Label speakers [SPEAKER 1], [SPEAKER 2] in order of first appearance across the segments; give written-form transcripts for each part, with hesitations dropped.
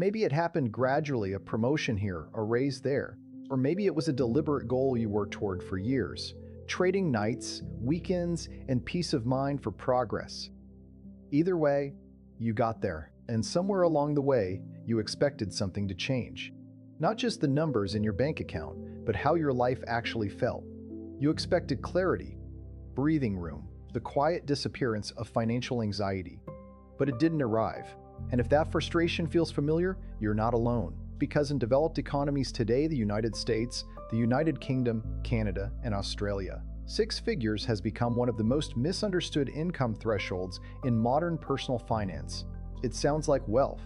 [SPEAKER 1] Maybe it happened gradually, a promotion here, a raise there. Or maybe it was a deliberate goal you worked toward for years, trading nights, weekends, and peace of mind for progress. Either way, you got there, and somewhere along the way, you expected something to change. Not just the numbers in your bank account, but how your life actually felt. You expected clarity, breathing room, the quiet disappearance of financial anxiety. But it didn't arrive. And if that frustration feels familiar, you're not alone. Because in developed economies today, the United States, the United Kingdom, Canada, and Australia, six figures has become one of the most misunderstood income thresholds in modern personal finance. It sounds like wealth.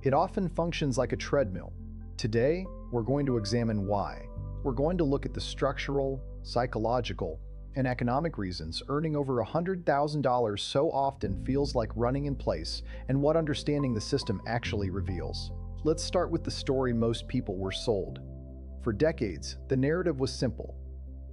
[SPEAKER 1] It often functions like a treadmill. Today, we're going to examine why. We're going to look at the structural, psychological, and economic reasons earning over $100,000 so often feels like running in place, and what understanding the system actually reveals. Let's start with the story most people were sold. For decades, the narrative was simple.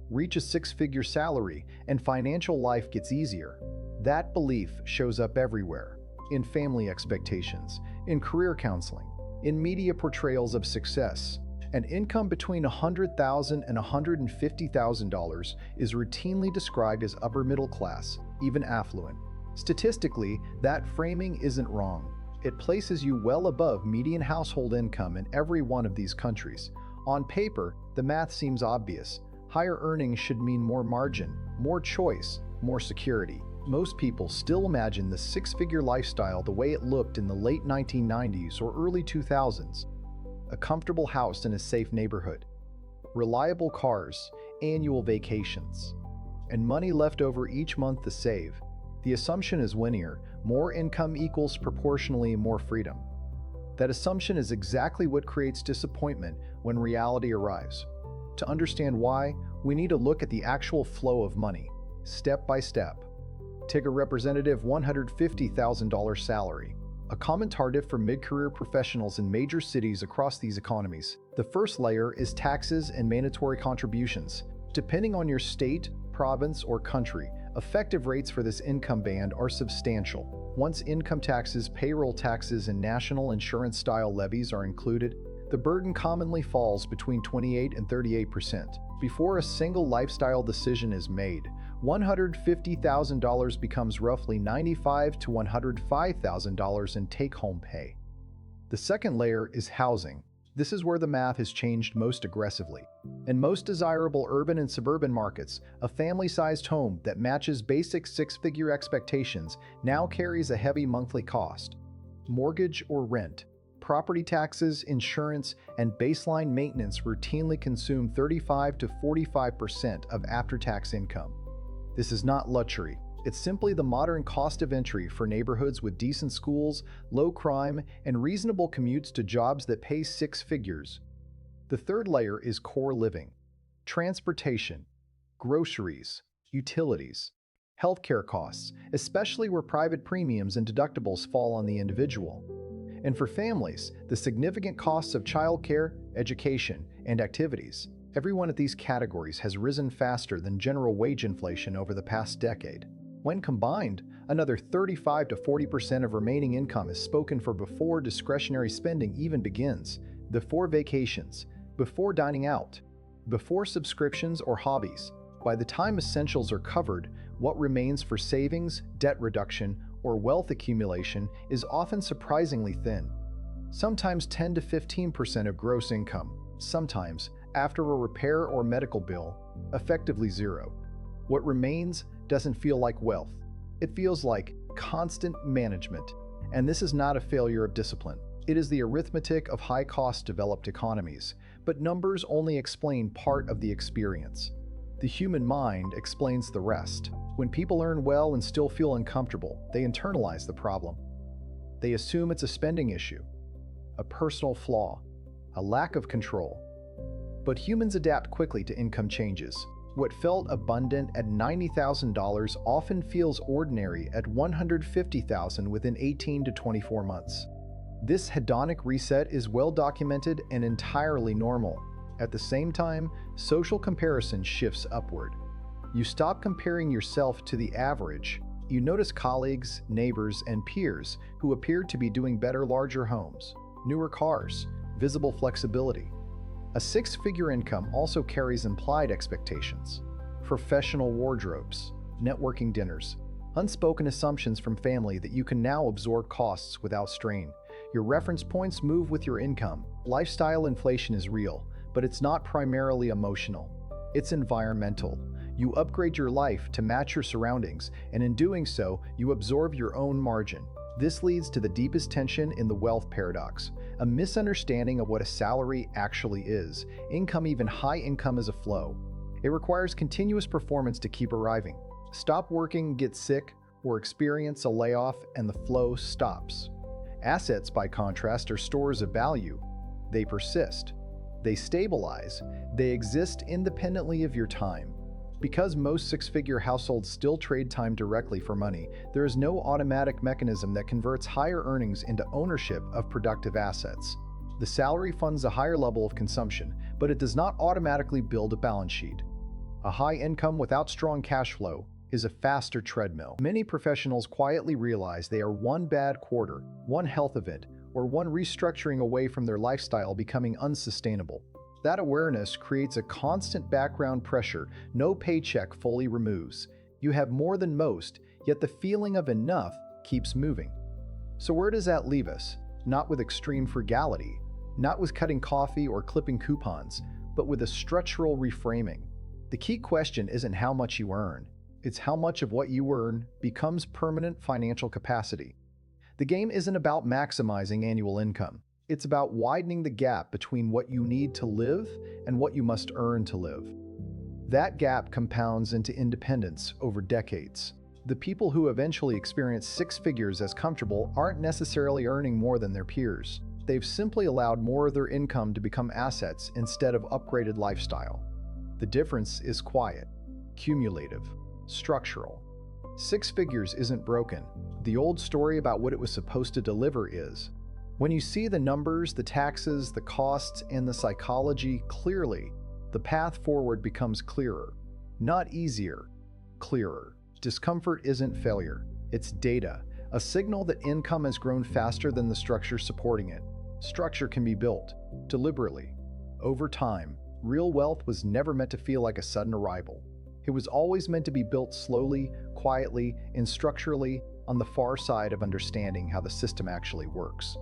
[SPEAKER 1] Reach a six-figure salary and financial life gets easier. That belief shows up everywhere. In family expectations, in career counseling, in media portrayals of success. An income between $100,000 and $150,000 is routinely described as upper middle class, even affluent. Statistically, that framing isn't wrong. It places you well above median household income in every one of these countries. On paper, the math seems obvious. Higher earnings should mean more margin, more choice, more security. Most people still imagine the six-figure lifestyle the way it looked in the late 1990s or early 2000s. A comfortable house in a safe neighborhood, reliable cars, annual vacations, and money left over each month to save. The assumption is linear. More income equals proportionally more freedom. That assumption is exactly what creates disappointment when reality arrives. To understand why, we need to look at the actual flow of money, step by step. Take a representative $150,000 salary, a common target for mid-career professionals in major cities across these economies. The first layer is taxes and mandatory contributions. Depending on your state, province, or country, effective rates for this income band are substantial. Once income taxes, payroll taxes, and national insurance-style levies are included, the burden commonly falls between 28 and 38%. Before a single lifestyle decision is made, $150,000 becomes roughly $95,000 to $105,000 in take-home pay. The second layer is housing. This is where the math has changed most aggressively. In most desirable urban and suburban markets, a family-sized home that matches basic six-figure expectations now carries a heavy monthly cost. Mortgage or rent, property taxes, insurance, and baseline maintenance routinely consume 35 to 45% of after-tax income. This is not luxury. It's simply the modern cost of entry for neighborhoods with decent schools, low crime, and reasonable commutes to jobs that pay six figures. The third layer is core living. Transportation, groceries, utilities, healthcare costs, especially where private premiums and deductibles fall on the individual. And for families, the significant costs of childcare, education, and activities. Every one of these categories has risen faster than general wage inflation over the past decade. When combined, another 35 to 40% of remaining income is spoken for before discretionary spending even begins, before vacations, before dining out, before subscriptions or hobbies. By the time essentials are covered, what remains for savings, debt reduction, or wealth accumulation is often surprisingly thin. Sometimes 10 to 15% of gross income, sometimes, after a repair or medical bill, effectively zero. What remains doesn't feel like wealth. It feels like constant management. And this is not a failure of discipline. It is the arithmetic of high-cost developed economies. But numbers only explain part of the experience. The human mind explains the rest. When people earn well and still feel uncomfortable, they internalize the problem. They assume it's a spending issue, a personal flaw, a lack of control. But humans adapt quickly to income changes. What felt abundant at $90,000 often feels ordinary at $150,000 within 18 to 24 months. This hedonic reset is well documented and entirely normal. At the same time, social comparison shifts upward. You stop comparing yourself to the average. You notice colleagues, neighbors, and peers who appear to be doing better, larger homes, newer cars, visible flexibility. A six-figure income also carries implied expectations. Professional wardrobes, networking dinners, unspoken assumptions from family that you can now absorb costs without strain. Your reference points move with your income. Lifestyle inflation is real, but it's not primarily emotional. It's environmental. You upgrade your life to match your surroundings, and in doing so, you absorb your own margin. This leads to the deepest tension in the wealth paradox, a misunderstanding of what a salary actually is. Income, even high income, is a flow. It requires continuous performance to keep arriving. Stop working, get sick, or experience a layoff, and the flow stops. Assets, by contrast, are stores of value. They persist. They stabilize. They exist independently of your time. Because most six-figure households still trade time directly for money, there is no automatic mechanism that converts higher earnings into ownership of productive assets. The salary funds a higher level of consumption, but it does not automatically build a balance sheet. A high income without strong cash flow is a faster treadmill. Many professionals quietly realize they are one bad quarter, one health event, or one restructuring away from their lifestyle becoming unsustainable. That awareness creates a constant background pressure no paycheck fully removes. You have more than most, yet the feeling of enough keeps moving. So where does that leave us? Not with extreme frugality, not with cutting coffee or clipping coupons, but with a structural reframing. The key question isn't how much you earn. It's how much of what you earn becomes permanent financial capacity. The game isn't about maximizing annual income. It's about widening the gap between what you need to live and what you must earn to live. That gap compounds into independence over decades. The people who eventually experience six figures as comfortable aren't necessarily earning more than their peers. They've simply allowed more of their income to become assets instead of upgraded lifestyle. The difference is quiet, cumulative, structural. Six figures isn't broken. The old story about what it was supposed to deliver is. When you see the numbers, the taxes, the costs, and the psychology clearly, the path forward becomes clearer. Not easier, clearer. Discomfort isn't failure. It's data, a signal that income has grown faster than the structure supporting it. Structure can be built, deliberately. Over time, real wealth was never meant to feel like a sudden arrival. It was always meant to be built slowly, quietly, and structurally on the far side of understanding how the system actually works.